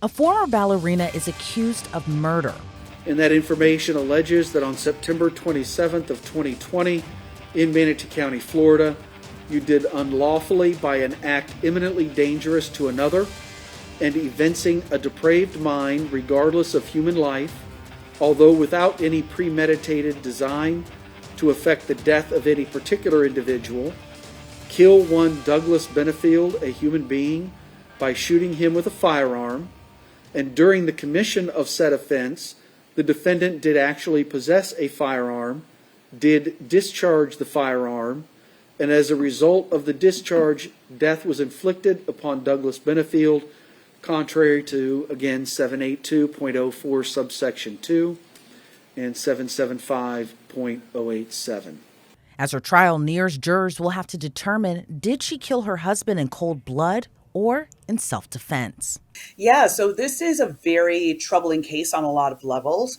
A former ballerina is accused of murder. And that information alleges that on September 27th of 2020, in Manatee County, Florida, you did unlawfully by an act imminently dangerous to another and evincing a depraved mind regardless of human life, although without any premeditated design to effect the death of any particular individual, kill one Douglas Benefield, a human being, by shooting him with a firearm, and during the commission of said offense, the defendant did actually possess a firearm, did discharge the firearm, and as a result of the discharge, death was inflicted upon Douglas Benefield, contrary to, again, 782.04 subsection 2 and 775.087. As her trial nears, jurors will have to determine, did she kill her husband in cold blood or in self-defense? Yeah, so this is a very troubling case on a lot of levels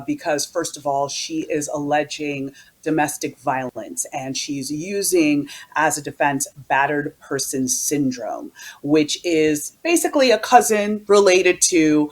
because, first of all, she is alleging domestic violence and she's using as a defense battered person syndrome, which is basically a cousin related to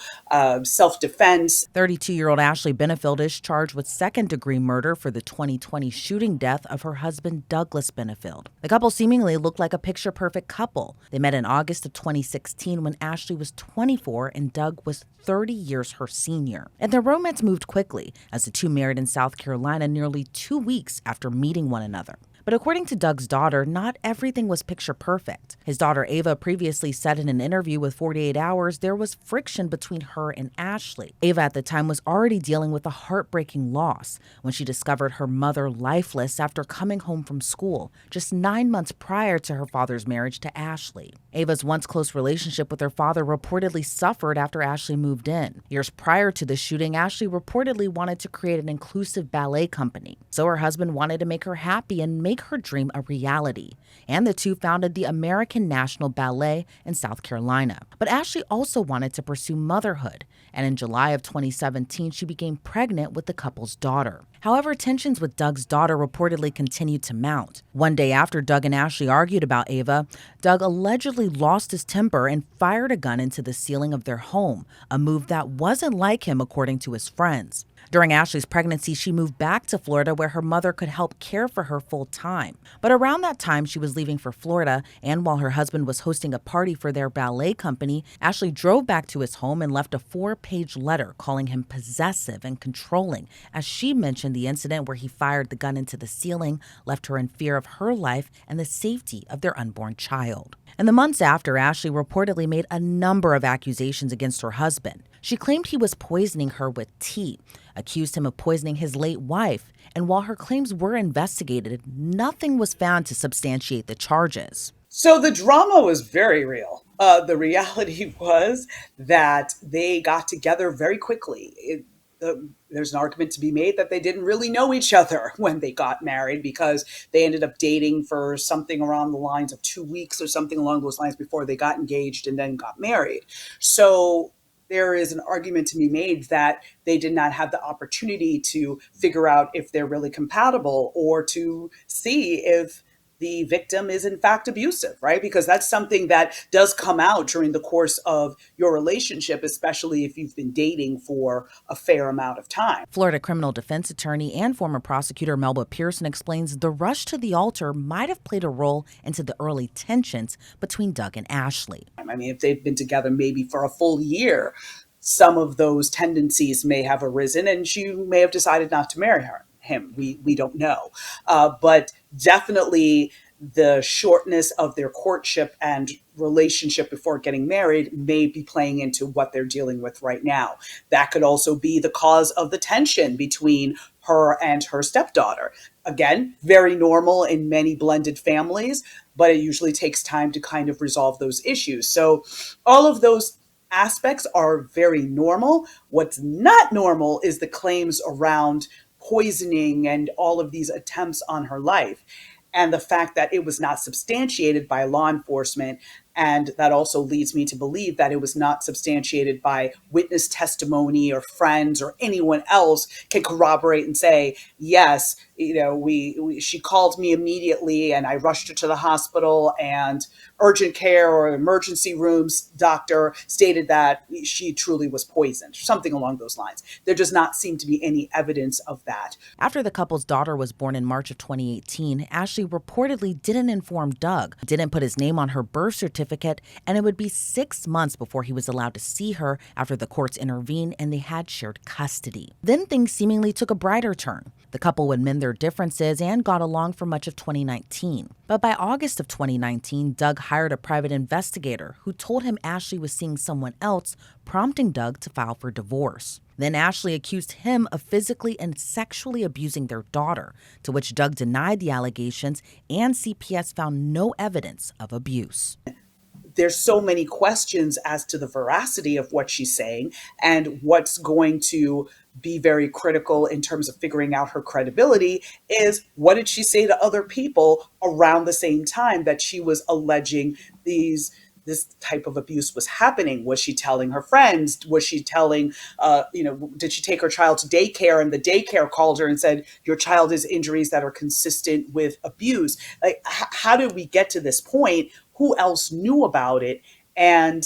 self-defense. 32-year-old Ashley Benefield is charged with second-degree murder for the 2020 shooting death of her husband, Douglas Benefield. The couple seemingly looked like a picture-perfect couple. They met in August of 2016 when Ashley was 24 and Doug was 30 years her senior. And their romance moved quickly as the two married in South Carolina nearly 2 weeks after meeting one another. But according to Doug's daughter, not everything was picture perfect. His daughter Ava previously said in an interview with 48 Hours there was friction between her and Ashley. Ava at the time was already dealing with a heartbreaking loss when she discovered her mother lifeless after coming home from school, just 9 months prior to her father's marriage to Ashley. Ava's once close relationship with her father reportedly suffered after Ashley moved in. Years prior to the shooting, Ashley reportedly wanted to create an inclusive ballet company. So her husband wanted to make her happy and make her dream a reality. And the two founded the American National Ballet in South Carolina. But Ashley also wanted to pursue motherhood. And in July of 2017, she became pregnant with the couple's daughter. However, tensions with Doug's daughter reportedly continued to mount. One day after Doug and Ashley argued about Ava, Doug allegedly lost his temper and fired a gun into the ceiling of their home, a move that wasn't like him according to his friends. During Ashley's pregnancy, she moved back to Florida where her mother could help care for her full time. But around that time, she was leaving for Florida, and while her husband was hosting a party for their ballet company, Ashley drove back to his home and left a 4-page letter calling him possessive and controlling, as she mentioned the incident where he fired the gun into the ceiling left her in fear of her life and the safety of their unborn child. In the months after, Ashley reportedly made a number of accusations against her husband. She claimed he was poisoning her with tea, accused him of poisoning his late wife, and while her claims were investigated, nothing was found to substantiate the charges. So the drama was very real. The reality was that they got together very quickly. There's an argument to be made that they didn't really know each other when they got married because they ended up dating for something around the lines of 2 weeks or something along those lines before they got engaged and then got married. So there is an argument to be made that they did not have the opportunity to figure out if they're really compatible or to see if the victim is in fact abusive, right? Because that's something that does come out during the course of your relationship, especially if you've been dating for a fair amount of time. Florida criminal defense attorney and former prosecutor Melba Pearson explains the rush to the altar might have played a role into the early tensions between Doug and Ashley. I mean, if they've been together maybe for a full year, some of those tendencies may have arisen and she may have decided not to marry him. We don't know. But definitely the shortness of their courtship and relationship before getting married may be playing into what they're dealing with right now. That could also be the cause of the tension between her and her stepdaughter. Again, very normal in many blended families, but it usually takes time to kind of resolve those issues. So all of those aspects are very normal. What's not normal is the claims around poisoning and all of these attempts on her life. And the fact that it was not substantiated by law enforcement. And that also leads me to believe that it was not substantiated by witness testimony or friends or anyone else can corroborate and say, yes, she called me immediately and I rushed her to the hospital and urgent care or emergency rooms doctor stated that she truly was poisoned, something along those lines. There does not seem to be any evidence of that. After the couple's daughter was born in March of 2018, Ashley reportedly didn't inform Doug, didn't put his name on her birth certificate, and it would be 6 months before he was allowed to see her after the courts intervened and they had shared custody. Then things seemingly took a brighter turn. The couple would mend their differences and got along for much of 2019. But by August of 2019, Doug hired a private investigator who told him Ashley was seeing someone else, prompting Doug to file for divorce. Then Ashley accused him of physically and sexually abusing their daughter, to which Doug denied the allegations, and CPS found no evidence of abuse. There's so many questions as to the veracity of what she's saying, and what's going to be very critical in terms of figuring out her credibility is, what did she say to other people around the same time that she was alleging this type of abuse was happening? Was she telling her friends? Was she telling, did she take her child to daycare and the daycare called her and said, your child has injuries that are consistent with abuse? Like, how did we get to this point? Who else knew about it? And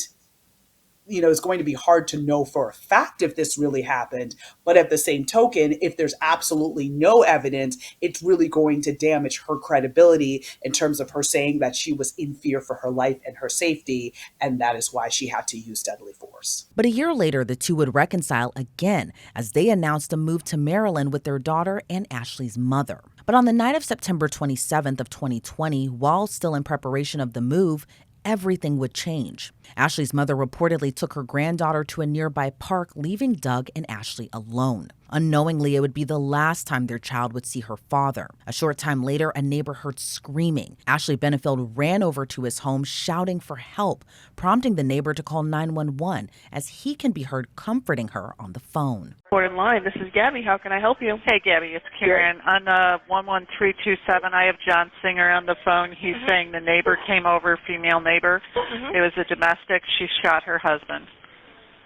it's going to be hard to know for a fact if this really happened. But at the same token, if there's absolutely no evidence, it's really going to damage her credibility in terms of her saying that she was in fear for her life and her safety, and that is why she had to use deadly force. But a year later, the two would reconcile again as they announced a move to Maryland with their daughter and Ashley's mother. But on the night of September 27th of 2020, while still in preparation of the move, everything would change. Ashley's mother reportedly took her granddaughter to a nearby park, leaving Doug and Ashley alone. Unknowingly, it would be the last time their child would see her father. A short time later, a neighbor heard screaming. Ashley Benefield ran over to his home, shouting for help, prompting the neighbor to call 911, as he can be heard comforting her on the phone. In line. This is Gabby. How can I help you? Hey, Gabby, it's Karen. On 11327, I have John Singer on the phone. He's saying the neighbor came over, female neighbor. It was a domestic. She shot her husband.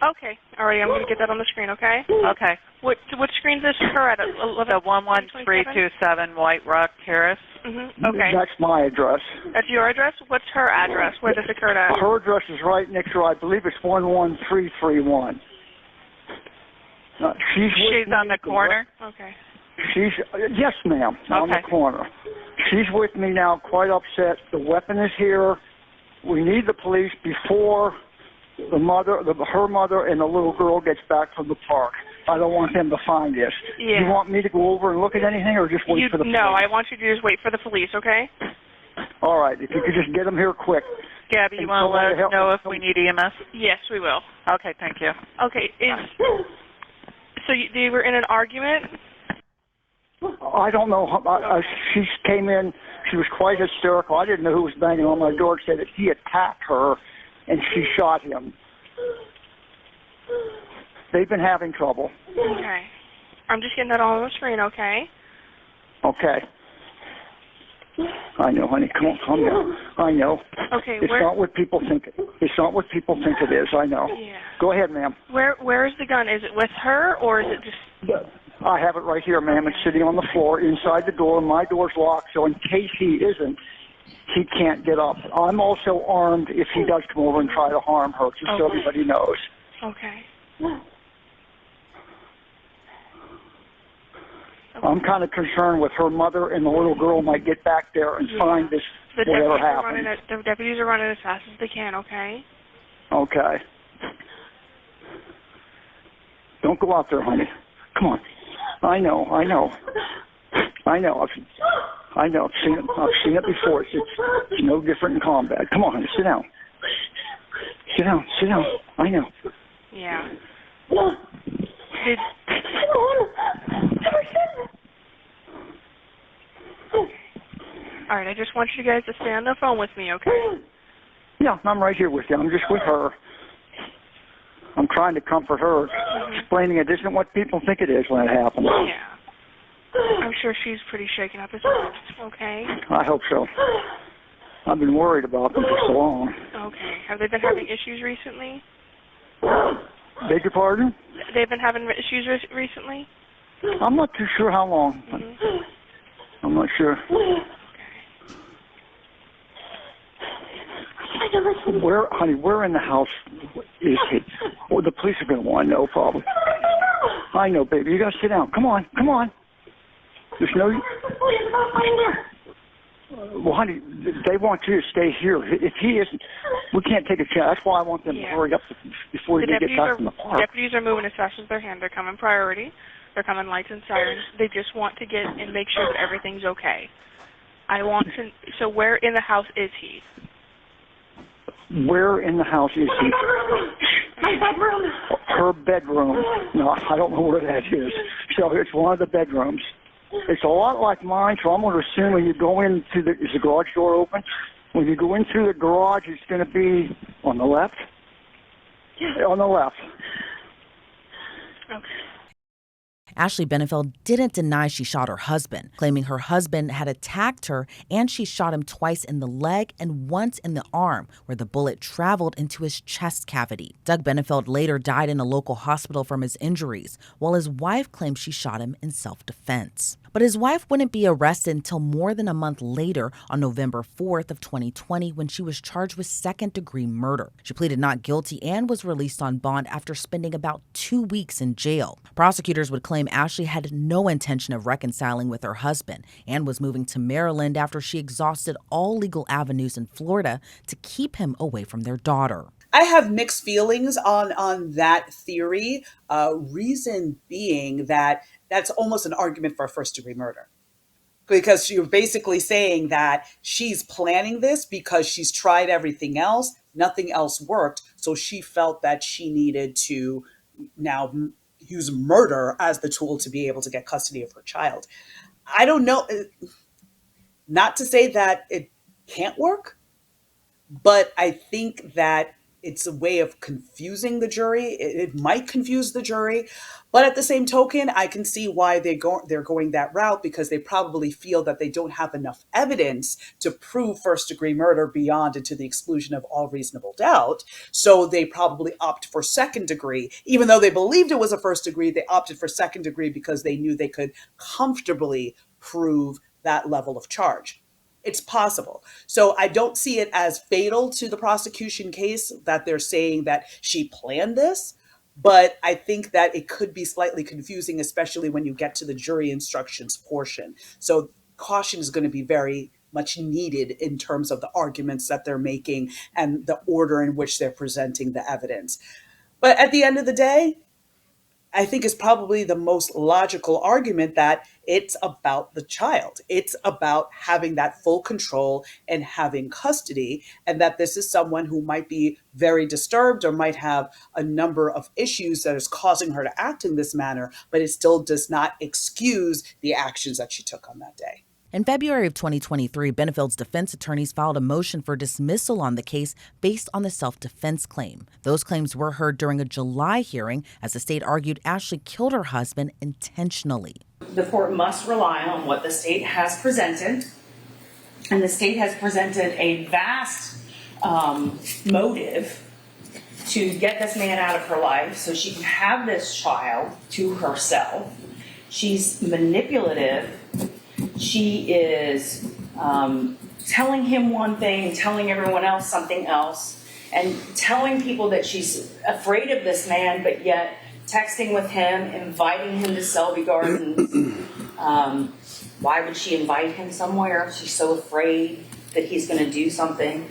Okay. All right, I'm going to get that on the screen, okay? Okay. What screen is this her at? The 11327 White Rock Terrace. Okay. That's my address. That's your address? What's her address? Where this occurred at? Her address is right next to her. I believe it's 11331. She's on the corner? Okay. Yes, ma'am, on the corner. She's with me now, quite upset. The weapon is here. We need the police before her mother and the little girl gets back from the park. I don't want them to find this. Yeah. You want me to go over and look at anything, or just wait for the police? No, I want you to just wait for the police, okay? All right, if you could just get them here quick. Gabby, you want to let us know if we need EMS? Yes, we will. Okay, thank you. Okay, so they were in an argument? I don't know. She came in. She was quite hysterical. I didn't know who was banging on my door. Said that he attacked her, and she shot him. They've been having trouble. Okay. I'm just getting that all on the screen, okay? Okay. I know, honey. Come on, calm down. I know. Okay, it's not what people think. It's not what people think it is. I know. Yeah. Go ahead, ma'am. Where is the gun? Is it with her, or is it just... I have it right here, ma'am. It's sitting on the floor inside the door. My door's locked, so in case he isn't, he can't get up. I'm also armed if he does come over and try to harm her, just so everybody knows. Okay. I'm kind of concerned with her mother and the little girl might get back there and find this, whatever happened. The deputies are running as fast as they can, okay? Okay. Don't go out there, honey. Come on. I know. I've seen it before. It's no different in combat. Come on, honey. Sit down. I know. Yeah. All right, I just want you guys to stay on the phone with me, okay? Yeah, I'm right here with you. I'm just with her. I'm trying to comfort her, explaining it isn't what people think it is when it happens. Yeah. I'm sure she's pretty shaken up as well, okay? I hope so. I've been worried about them for so long. Okay. Have they been having issues recently? Beg your pardon? They've been having issues recently? I'm not too sure how long. I'm not sure. Where in the house is he? Well, the police are going to want to know, probably. I know, baby. You got to sit down. Come on. There's no... Well, honey, they want you to stay here. If he isn't, we can't take a chance. That's why I want them to hurry up before they get back from the park. Deputies are moving as fast as their hand. They're coming priority. They're coming lights and sirens. They just want to get and make sure that everything's okay. So where in the house is he? Where in the house is he? My bedroom. Her bedroom. No, I don't know where that is. So it's one of the bedrooms. It's a lot like mine, so I'm going to assume when you go into is the garage door open? When you go into the garage, it's going to be on the left? Yeah. On the left. Okay. Ashley Benefield didn't deny she shot her husband, claiming her husband had attacked her and she shot him twice in the leg and once in the arm, where the bullet traveled into his chest cavity. Doug Benefield later died in a local hospital from his injuries, while his wife claimed she shot him in self-defense. But his wife wouldn't be arrested until more than a month later on November 4th of 2020 when she was charged with second-degree murder. She pleaded not guilty and was released on bond after spending about 2 weeks in jail. Prosecutors would claim Ashley had no intention of reconciling with her husband and was moving to Maryland after she exhausted all legal avenues in Florida to keep him away from their daughter. I have mixed feelings on that theory. Reason being that that's almost an argument for a first-degree murder. Because you're basically saying that she's planning this because she's tried everything else, nothing else worked, so she felt that she needed to now use murder as the tool to be able to get custody of her child. I don't know, not to say that it can't work, but I think that it's a way of confusing the jury. It might confuse the jury, but at the same token, I can see why they're going that route, because they probably feel that they don't have enough evidence to prove first-degree murder beyond and to the exclusion of all reasonable doubt. So they probably opt for second degree. Even though they believed it was a first degree, they opted for second degree because they knew they could comfortably prove that level of charge. It's possible. So I don't see it as fatal to the prosecution case that they're saying that she planned this, but I think that it could be slightly confusing, especially when you get to the jury instructions portion. So caution is going to be very much needed in terms of the arguments that they're making and the order in which they're presenting the evidence. But at the end of the day, I think is probably the most logical argument that it's about the child. It's about having that full control and having custody, and that this is someone who might be very disturbed or might have a number of issues that is causing her to act in this manner, but it still does not excuse the actions that she took on that day. In February of 2023, Benefield's defense attorneys filed a motion for dismissal on the case based on the self-defense claim. Those claims were heard during a July hearing as the state argued Ashley killed her husband intentionally. The court must rely on what the state has presented, and the state has presented a vast motive to get this man out of her life so she can have this child to herself. She's manipulative. She is telling him one thing, telling everyone else something else, and telling people that she's afraid of this man, but yet texting with him, inviting him to Selby Gardens. Why would she invite him somewhere? She's so afraid that he's going to do something.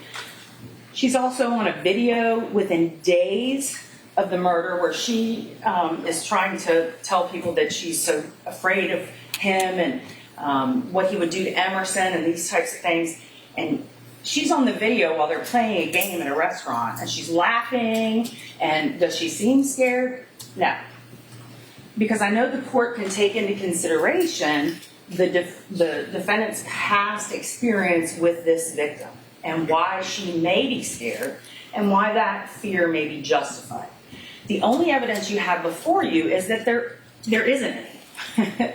She's also on a video within days of the murder where she is trying to tell people that she's so afraid of him and what he would do to Emerson and these types of things. And she's on the video while they're playing a game in a restaurant, and she's laughing. And does she seem scared? No. Because I know the court can take into consideration the defendant's past experience with this victim and why she may be scared and why that fear may be justified. The only evidence you have before you is that there isn't any.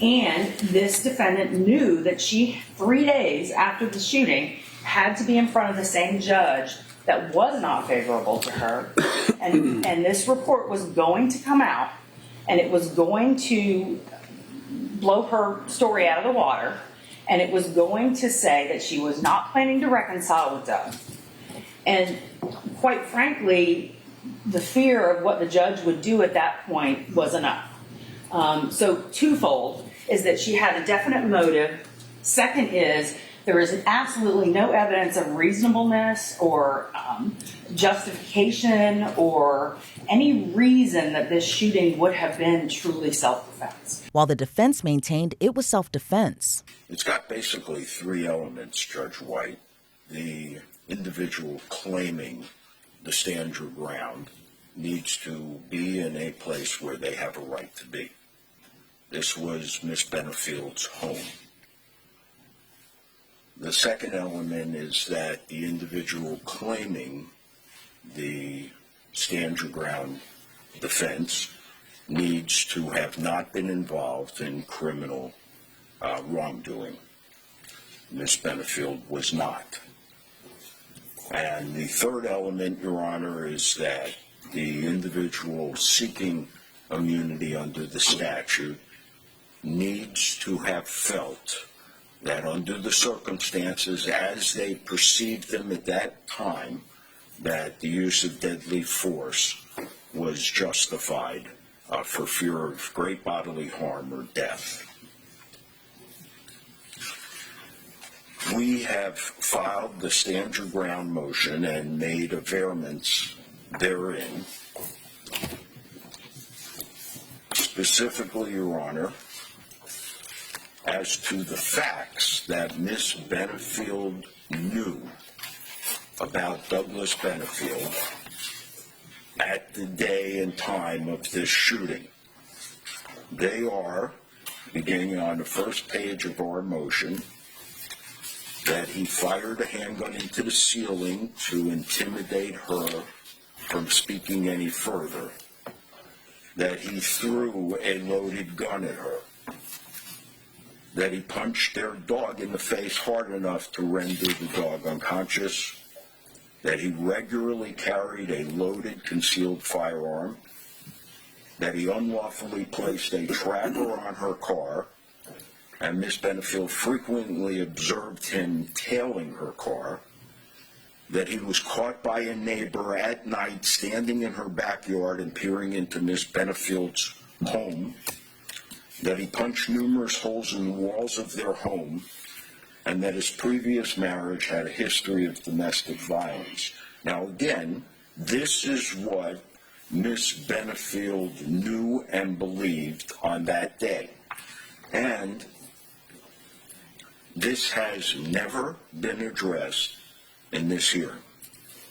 And this defendant knew that she, 3 days after the shooting, had to be in front of the same judge that was not favorable to her. And this report was going to come out, and it was going to blow her story out of the water, and it was going to say that she was not planning to reconcile with Doug, And quite frankly, the fear of what the judge would do at that point was enough. So twofold is that she had a definite motive. Second is there is absolutely no evidence of reasonableness or justification or any reason that this shooting would have been truly self-defense. While the defense maintained it was self-defense. It's got basically three elements, Judge White. The individual claiming the stand your ground needs to be in a place where they have a right to be. This was Miss Benefield's home. The second element is that the individual claiming the stand your ground defense needs to have not been involved in criminal wrongdoing. Miss Benefield was not. And the third element, Your Honor, is that the individual seeking immunity under the statute needs to have felt that under the circumstances as they perceived them at that time, that the use of deadly force was justified for fear of great bodily harm or death. We have filed the stand your ground motion and made averments therein. Specifically, Your Honor, as to the facts that Miss Benefield knew about Douglas Benefield at the day and time of this shooting. They are, beginning on the first page of our motion, that he fired a handgun into the ceiling to intimidate her from speaking any further, that he threw a loaded gun at her, that he punched their dog in the face hard enough to render the dog unconscious, that he regularly carried a loaded concealed firearm, that he unlawfully placed a tracker on her car, and Miss Benefield frequently observed him tailing her car, that he was caught by a neighbor at night standing in her backyard and peering into Miss Benefield's home, that he punched numerous holes in the walls of their home, and that his previous marriage had a history of domestic violence. Now again, this is what Miss Benefield knew and believed on that day. And this has never been addressed in this hearing.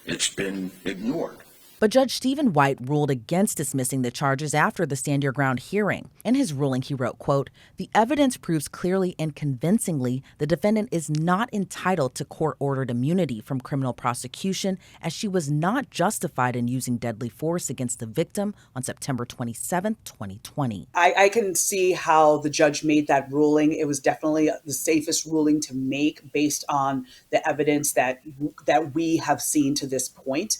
It's been ignored. But Judge Stephen White ruled against dismissing the charges after the stand your ground hearing. In his ruling, he wrote, quote, "The evidence proves clearly and convincingly the defendant is not entitled to court-ordered immunity from criminal prosecution as she was not justified in using deadly force against the victim on September 27, 2020. I can see how the judge made that ruling. It was definitely the safest ruling to make based on the evidence that we have seen to this point.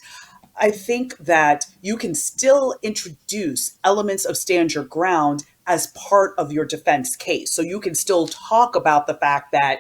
I think that you can still introduce elements of stand your ground as part of your defense case. So you can still talk about the fact that,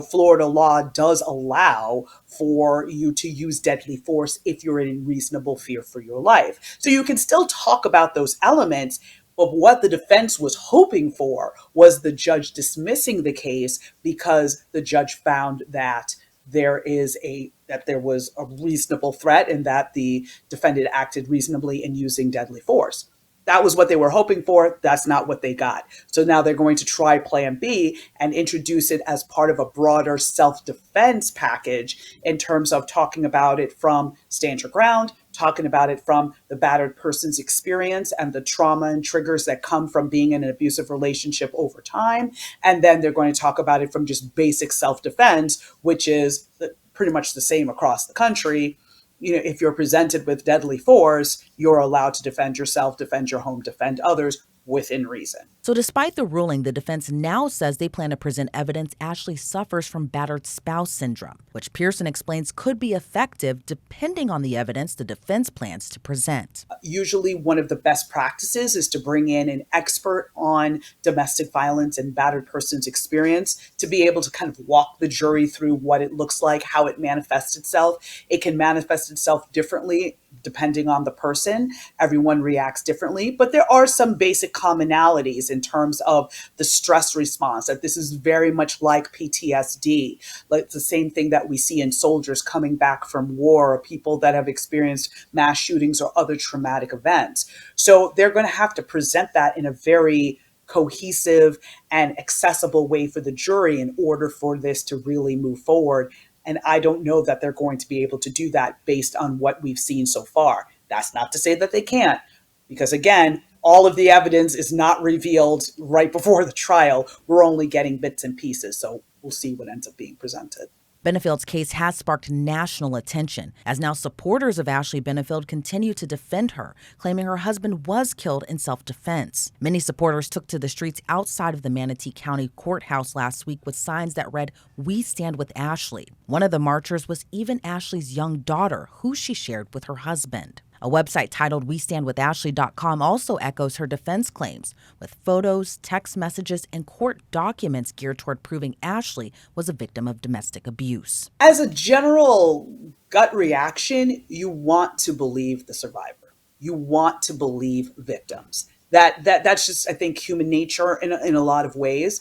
Florida law does allow for you to use deadly force if you're in reasonable fear for your life. So you can still talk about those elements. But what the defense was hoping for was the judge dismissing the case because the judge found that there was a reasonable threat and that the defendant acted reasonably in using deadly force. That was what they were hoping for. That's not what they got. So now they're going to try Plan B and introduce it as part of a broader self-defense package in terms of talking about it from stand your ground, talking about it from the battered person's experience and the trauma and triggers that come from being in an abusive relationship over time. And then they're going to talk about it from just basic self-defense, which is pretty much the same across the country. If you're presented with deadly force, you're allowed to defend yourself, defend your home, defend others within reason. So despite the ruling, the defense now says they plan to present evidence Ashley suffers from battered spouse syndrome, which Pearson explains could be effective depending on the evidence the defense plans to present. Usually one of the best practices is to bring in an expert on domestic violence and battered persons experience to be able to kind of walk the jury through what it looks like, how it manifests itself. It can manifest itself differently depending on the person. Everyone reacts differently, but there are some basic commonalities in terms of the stress response, that this is very much like PTSD. Like the same thing that we see in soldiers coming back from war, or people that have experienced mass shootings or other traumatic events. So they're going to have to present that in a very cohesive and accessible way for the jury in order for this to really move forward. And I don't know that they're going to be able to do that based on what we've seen so far. That's not to say that they can't, because again, all of the evidence is not revealed right before the trial. We're only getting bits and pieces, so we'll see what ends up being presented. Benefield's case has sparked national attention, as now supporters of Ashley Benefield continue to defend her, claiming her husband was killed in self-defense. Many supporters took to the streets outside of the Manatee County Courthouse last week with signs that read, "We stand with Ashley." One of the marchers was even Ashley's young daughter, who she shared with her husband. A website titled WeStandWithAshley.com also echoes her defense claims, with photos, text messages, and court documents geared toward proving Ashley was a victim of domestic abuse. As a general gut reaction, you want to believe the survivor. You want to believe victims. That's just, I think, human nature in a lot of ways.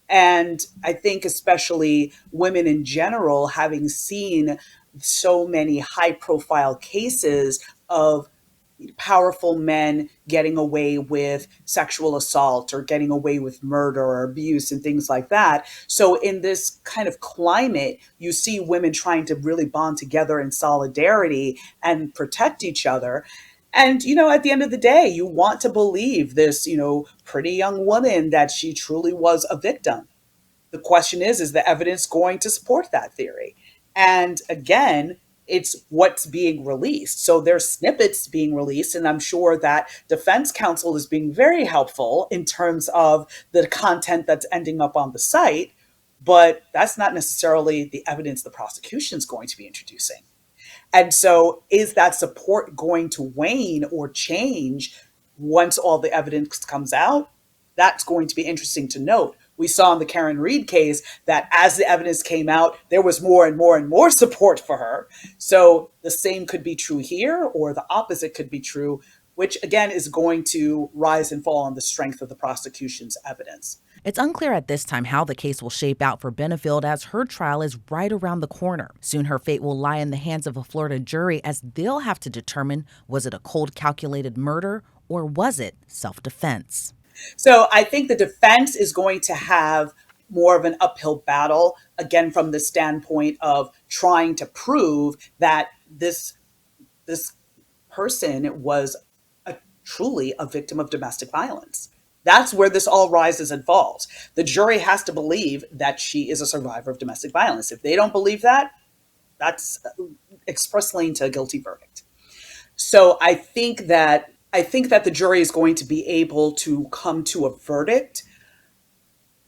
And I think especially women in general, having seen so many high-profile cases of powerful men getting away with sexual assault or getting away with murder or abuse and things like that. So in this kind of climate, you see women trying to really bond together in solidarity and protect each other. And, at the end of the day, you want to believe this, pretty young woman that she truly was a victim. The question is the evidence going to support that theory? And again, it's what's being released. So there's snippets being released, and I'm sure that defense counsel is being very helpful in terms of the content that's ending up on the site, but that's not necessarily the evidence the prosecution is going to be introducing. And so is that support going to wane or change once all the evidence comes out? That's going to be interesting to note. We saw in the Karen Reed case that as the evidence came out, there was more and more and more support for her. So the same could be true here, or the opposite could be true, which again is going to rise and fall on the strength of the prosecution's evidence. It's unclear at this time how the case will shape out for Benefield, as her trial is right around the corner. Soon her fate will lie in the hands of a Florida jury, as they'll have to determine, was it a cold, calculated murder, or was it self-defense? So I think the defense is going to have more of an uphill battle, again, from the standpoint of trying to prove that this person was truly a victim of domestic violence. That's where this all rises and falls. The jury has to believe that she is a survivor of domestic violence. If they don't believe that, that's express lane to a guilty verdict. So I think that the jury is going to be able to come to a verdict.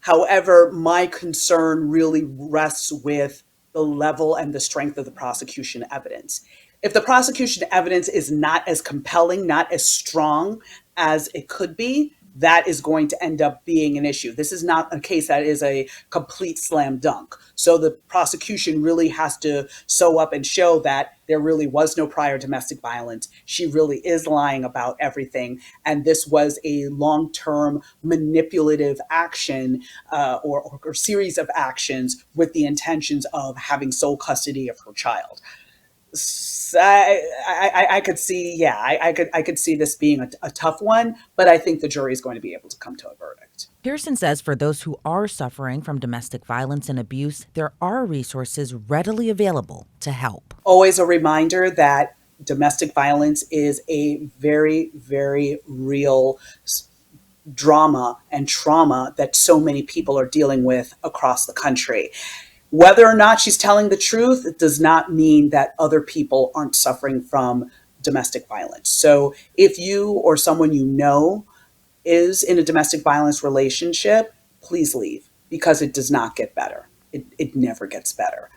However, my concern really rests with the level and the strength of the prosecution evidence. If the prosecution evidence is not as compelling, not as strong as it could be, that is going to end up being an issue. This is not a case that is a complete slam dunk. So the prosecution really has to sew up and show that there really was no prior domestic violence. She really is lying about everything. And this was a long-term manipulative action or series of actions with the intentions of having sole custody of her child. I could see, I could see this being a tough one, but I think the jury is going to be able to come to a verdict. Pearson says for those who are suffering from domestic violence and abuse, there are resources readily available to help. Always a reminder that domestic violence is a very, very real drama and trauma that so many people are dealing with across the country. Whether or not she's telling the truth, it does not mean that other people aren't suffering from domestic violence. So if you or someone you know is in a domestic violence relationship, please leave, because it does not get better. It never gets better.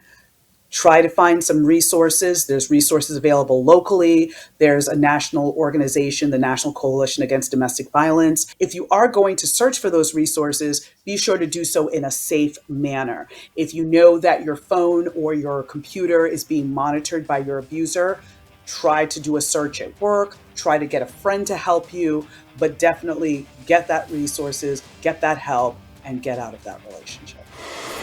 Try to find some resources. There's resources available locally. There's a national organization, the National Coalition Against Domestic Violence. If you are going to search for those resources, be sure to do so in a safe manner. If you know that your phone or your computer is being monitored by your abuser, try to do a search at work, try to get a friend to help you, but definitely get that resources, get that help, and get out of that relationship.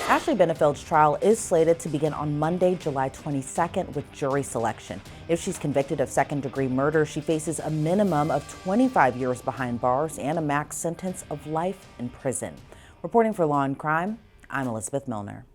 Ashley Benefield's trial is slated to begin on Monday, July 22nd with jury selection. If she's convicted of second-degree murder, she faces a minimum of 25 years behind bars and a max sentence of life in prison. Reporting for Law and Crime, I'm Elizabeth Millner.